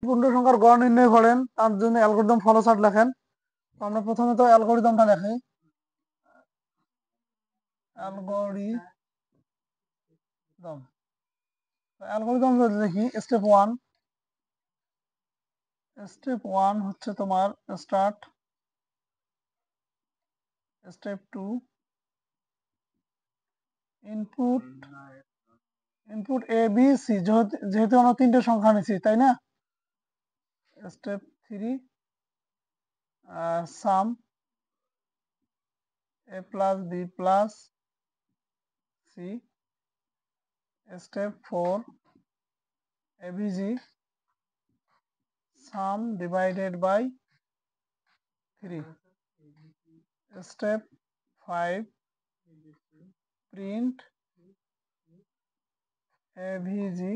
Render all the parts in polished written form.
পূর্ণ সংখ্যার গড় নির্ণয় করেন, তার জন্য অ্যালগরিদম ফলো চার্ট লেখেন। তো আমরা প্রথমে তো অ্যালগরিদমটা লেখি। অ্যালগরিদম যদি দেখি, স্টেপ ওয়ান হচ্ছে তোমার start, step two input A B C, যেহেতু আমরা তিনটে সংখ্যা নিচ্ছি তাই না। Step three sum A plus B plus C. Step four AVG sum divided by 3। Step 5 print AVG.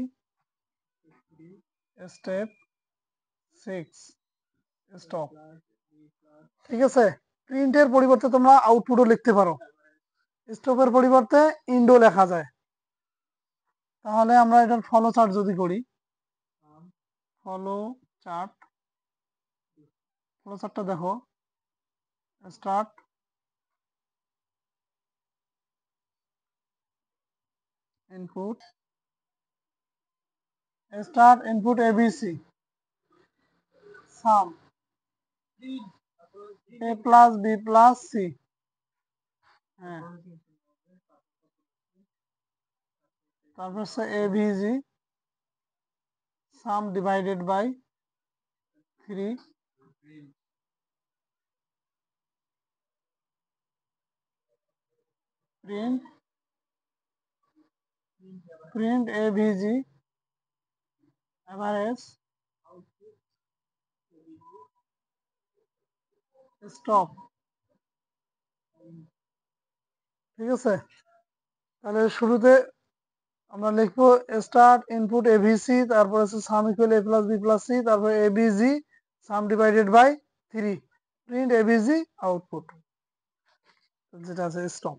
Step 6 stop. ঠিক আছে, প্রিন্টের পরিবর্তে তোমরা আউটপুটও লিখতে পারো, স্টপের পরিবর্তে ইন্ডো লেখা যায়। তাহলে আমরা এটার ফলো চার্ট যদি করি, ফলো চার্টটা দেখো। Start input A B C sum A plus B plus C. হ্যাঁ, তারপর হচ্ছে AVG sum divided by 3। Print AVG average stop. ঠিক আছে, তাহলে শুরুতে আমরা লিখবো স্টার্ট ইনপুট এভিসি, তারপর হচ্ছে sum equal A plus B plus C, তারপর AVG sum divided by 3, print AVG output, যেটা আছে স্টপ।